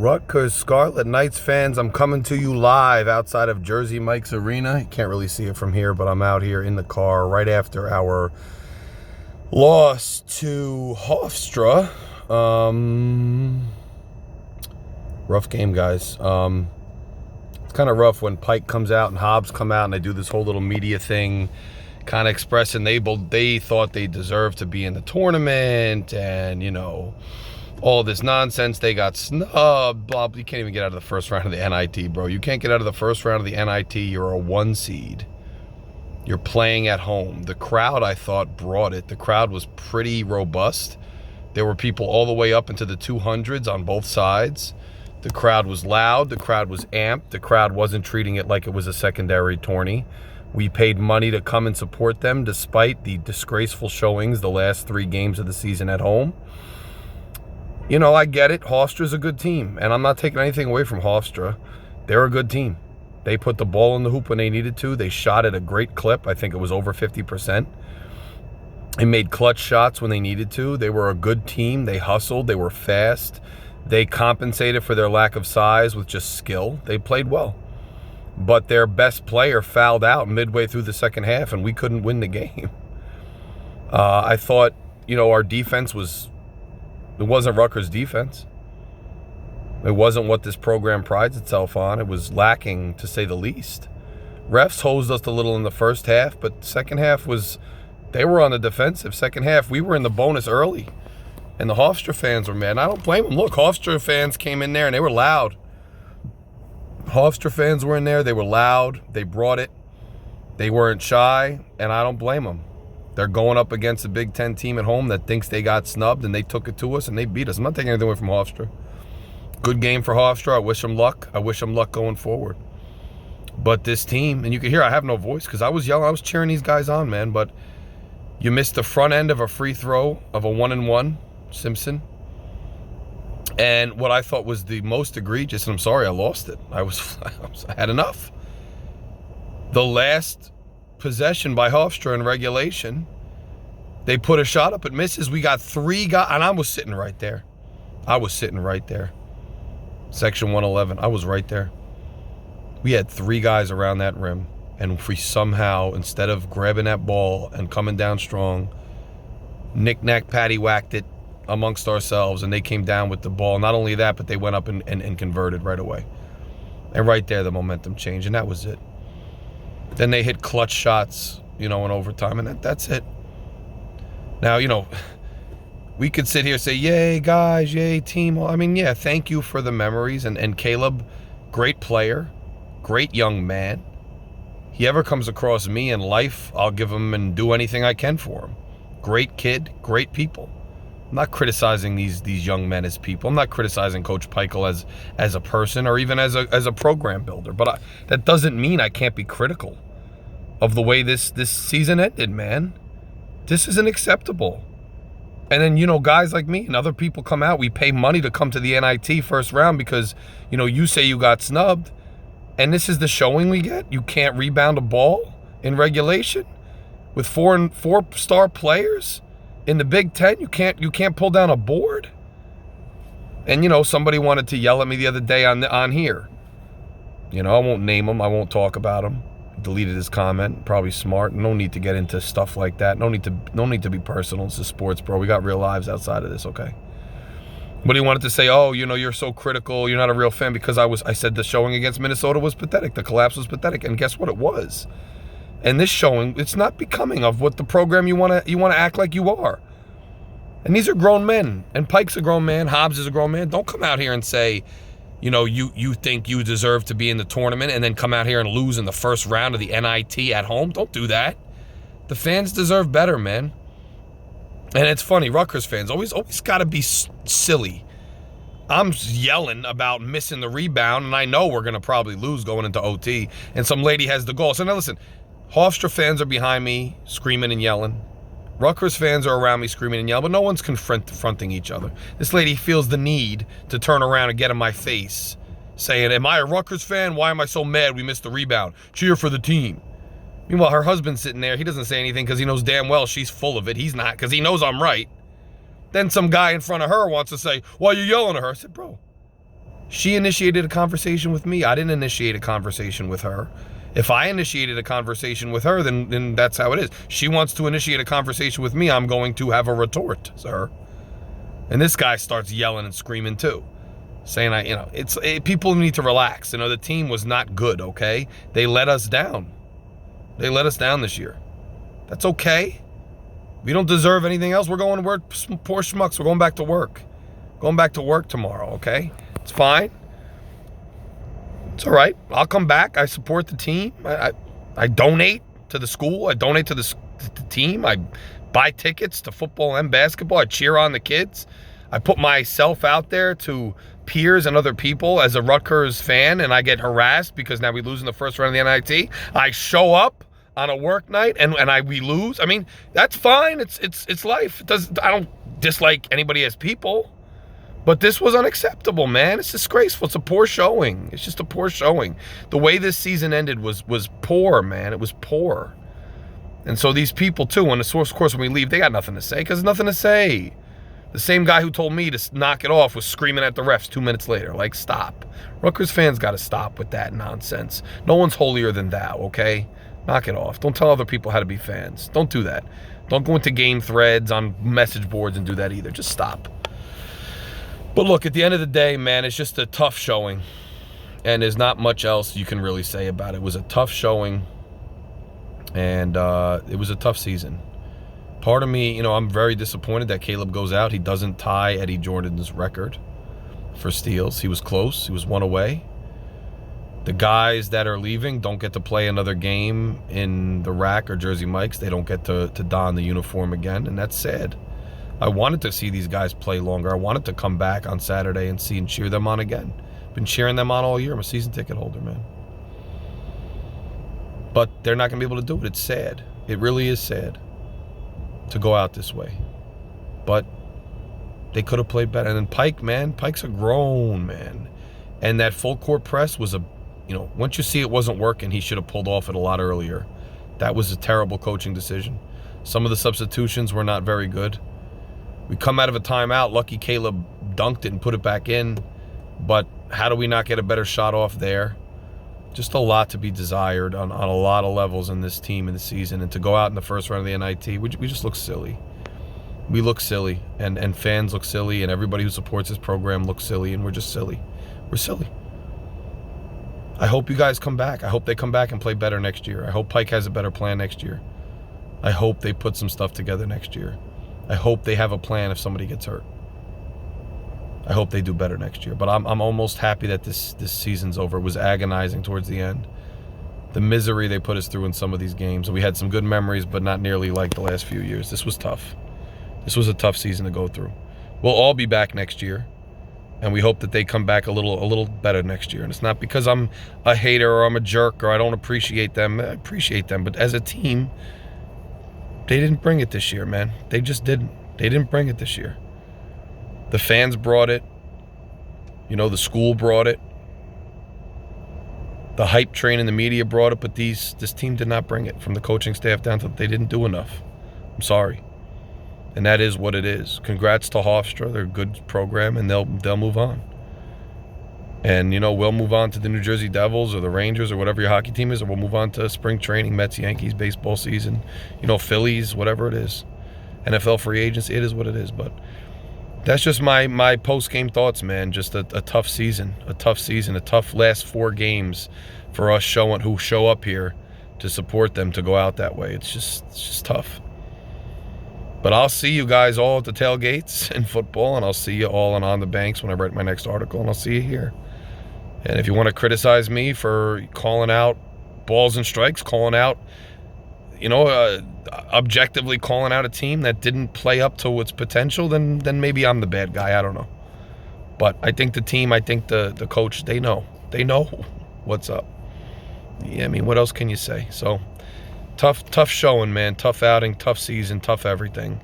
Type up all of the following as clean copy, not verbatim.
Rutgers Scarlet Knights fans, I'm coming to you live outside of Jersey Mike's Arena. You can't really see it from here, but I'm out here in the car right after our loss to Hofstra. Rough game, guys. It's kind of rough when Pike comes out and Hobbs come out and they do this whole little media thing, kind of expressing they thought they deserved to be in the tournament and, you know, all this nonsense. They got snubbed, blah, blah. You can't even get out of the first round of the NIT, bro. You can't get out of the first round of the NIT. You're a 1 seed. You're playing at home. The crowd, I thought, brought it. The crowd was pretty robust. There were people all the way up into the 200s on both sides. The crowd was loud. The crowd was amped. The crowd wasn't treating it like it was a secondary tourney. We paid money to come and support them despite the disgraceful showings the last 3 games of the season at home. You know, I get it. Hofstra's a good team, and I'm not taking anything away from Hofstra. They're a good team. They put the ball in the hoop when they needed to. They shot at a great clip. I think it was over 50%. They made clutch shots when they needed to. They were a good team. They hustled. They were fast. They compensated for their lack of size with just skill. They played well. But their best player fouled out midway through the second half, and we couldn't win the game. I thought, you know, our defense was... It wasn't Rutgers' defense. It wasn't what this program prides itself on. It was lacking, to say the least. Refs hosed us a little in the first half, but second half was... They were on the defensive. Second half, we were in the bonus early. And the Hofstra fans were mad. I don't blame them. Look, Hofstra fans came in there and they were loud. Hofstra fans were in there. They were loud. They brought it. They weren't shy, and I don't blame them. They're going up against a Big Ten team at home that thinks they got snubbed, and they took it to us, and they beat us. I'm not taking anything away from Hofstra. Good game for Hofstra. I wish them luck. I wish them luck going forward. But this team, and you can hear I have no voice because I was yelling. I was cheering these guys on, man. But you missed the front end of a free throw of a 1-and-1, Simpson. And what I thought was the most egregious, and I'm sorry I lost it. I had enough. The last possession by Hofstra in regulation, they put a shot up, it misses. We got 3 guys, and I was sitting right there. Section 111, I was right there. We had 3 guys around that rim, and if we somehow, instead of grabbing that ball and coming down strong, knick-knack, paddywhacked it amongst ourselves, and they came down with the ball. Not only that, but they went up and converted right away. And right there, the momentum changed, and that was it. Then they hit clutch shots, you know, in overtime, and that's it. Now, you know, we could sit here and say, yay, guys, yay, team. I mean, yeah, thank you for the memories. And Caleb, great player, great young man. He ever comes across me in life, I'll give him and do anything I can for him. Great kid, great people. I'm not criticizing these young men as people. I'm not criticizing Coach Peichel as a person or even as a program builder. But that doesn't mean I can't be critical of the way this season ended, man. This isn't acceptable. And then, you know, guys like me and other people come out. We pay money to come to the NIT first round because, you know, you say you got snubbed. And this is the showing we get? You can't rebound a ball in regulation with 4-star players? In the Big Ten, you can't pull down a board. And, you know, somebody wanted to yell at me the other day on here. You know, I won't name him. I won't talk about him. Deleted his comment. Probably smart. No need to get into stuff like that. No need to be personal. It's just sports, bro. We got real lives outside of this, okay? But he wanted to say, oh, you know, you're so critical. You're not a real fan because I said the showing against Minnesota was pathetic. The collapse was pathetic. And guess what? It was. And this showing, it's not becoming of what the program you want to act like you are. And these are grown men. And Pike's a grown man. Hobbs is a grown man. Don't come out here and say, you know, you think you deserve to be in the tournament and then come out here and lose in the first round of the NIT at home. Don't do that. The fans deserve better, man. And it's funny, Rutgers fans always got to be silly. I'm yelling about missing the rebound, and I know we're going to probably lose going into OT, and some lady has the goal. So now listen, Hofstra fans are behind me screaming and yelling. Rutgers fans are around me screaming and yelling, but no one's confronting each other. This lady feels the need to turn around and get in my face, saying, am I a Rutgers fan? Why am I so mad we missed the rebound? Cheer for the team. Meanwhile, her husband's sitting there. He doesn't say anything because he knows damn well she's full of it. He's not, because he knows I'm right. Then some guy in front of her wants to say, why are you yelling at her? I said, bro, She initiated a conversation with me. I didn't initiate a conversation with her. If I initiated a conversation with her, then that's how it is. She wants to initiate a conversation with me, I'm going to have a retort, sir. And this guy starts yelling and screaming too, saying, people need to relax. The team was not good, okay? They let us down. They let us down this year. That's okay. We don't deserve anything else. We're poor schmucks. We're going back to work. Going back to work tomorrow, okay? It's fine. It's all right. I'll come back. I support the team. I donate to the school. I donate to the team. I buy tickets to football and basketball. I cheer on the kids. I put myself out there to peers and other people as a Rutgers fan, and I get harassed because now we lose in the first round of the NIT. I show up on a work night and we lose. I mean, that's fine. It's life. I don't dislike anybody as people. But this was unacceptable, man. It's disgraceful. It's a poor showing. It's just a poor showing. The way this season ended was poor, man. It was poor. And so these people, too, of course, when we leave, they got nothing to say because there's nothing to say. The same guy who told me to knock it off was screaming at the refs 2 minutes later. Like, stop. Rutgers fans got to stop with that nonsense. No one's holier than thou, okay? Knock it off. Don't tell other people how to be fans. Don't do that. Don't go into game threads on message boards and do that either. Just stop. But look, at the end of the day, man, it's just a tough showing. And there's not much else you can really say about it. It was a tough showing. And it was a tough season. Part of me, I'm very disappointed that Caleb goes out. He doesn't tie Eddie Jordan's record for steals. He was close. He was one away. The guys that are leaving don't get to play another game in the Rack or Jersey Mike's. They don't get to don the uniform again, and that's sad. I wanted to see these guys play longer. I wanted to come back on Saturday and see and cheer them on again. Been cheering them on all year. I'm a season ticket holder, man. But they're not going to be able to do it. It's sad. It really is sad to go out this way. But they could have played better. And then Pike, man, Pike's a grown man. And that full court press was once you see it wasn't working, he should have pulled off it a lot earlier. That was a terrible coaching decision. Some of the substitutions were not very good. We come out of a timeout. Lucky Caleb dunked it and put it back in. But how do we not get a better shot off there? Just a lot to be desired on a lot of levels in this team in the season. And to go out in the first round of the NIT, we just look silly. We look silly. And fans look silly. And everybody who supports this program looks silly. And we're just silly. We're silly. I hope you guys come back. I hope they come back and play better next year. I hope Pike has a better plan next year. I hope they put some stuff together next year. I hope they have a plan if somebody gets hurt. I hope they do better next year. But I'm almost happy that this season's over. It was agonizing towards the end. The misery they put us through in some of these games. We had some good memories, but not nearly like the last few years. This was tough. This was a tough season to go through. We'll all be back next year. And we hope that they come back a little better next year. And it's not because I'm a hater or I'm a jerk or I don't appreciate them. I appreciate them. But as a team, they didn't bring it this year, man. They just didn't. They didn't bring it this year. The fans brought it. The school brought it. The hype train and the media brought it, but this team did not bring it. From the coaching staff down to they didn't do enough. I'm sorry. And that is what it is. Congrats to Hofstra. They're a good program, and they'll move on. And, we'll move on to the New Jersey Devils or the Rangers or whatever your hockey team is, or we'll move on to spring training, Mets, Yankees, baseball season, Phillies, whatever it is. NFL free agency, it is what it is. But that's just my post-game thoughts, man. Just a tough season, a tough last 4 games for us who show up here to support them to go out that way. It's just tough. But I'll see you guys all at the tailgates in football, and I'll see you all on the banks when I write my next article, and I'll see you here. And if you want to criticize me for calling out balls and strikes, calling out, objectively calling out a team that didn't play up to its potential, then maybe I'm the bad guy. I don't know. But I think the team, I think the coach, they know what's up. Yeah, what else can you say? So tough showing, man. Tough outing, tough season, tough everything.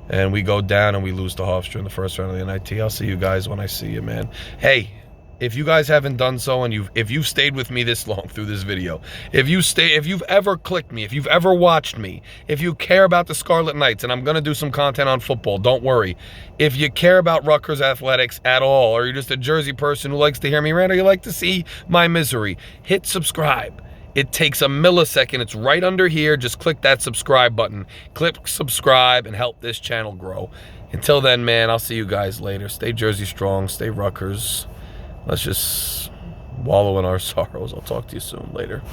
And we go down and we lose to Hofstra in the first round of the NIT. I'll see you guys when I see you, man. Hey, if you guys haven't done so, and if you've stayed with me this long through this video, if you've ever clicked me, if you've ever watched me, if you care about the Scarlet Knights, and I'm gonna do some content on football, don't worry. If you care about Rutgers athletics at all, or you're just a Jersey person who likes to hear me rant, or you like to see my misery, hit subscribe. It takes a millisecond. It's right under here. Just click that subscribe button. Click subscribe and help this channel grow. Until then, man, I'll see you guys later. Stay Jersey strong. Stay Rutgers. Let's just wallow in our sorrows. I'll talk to you soon. Later.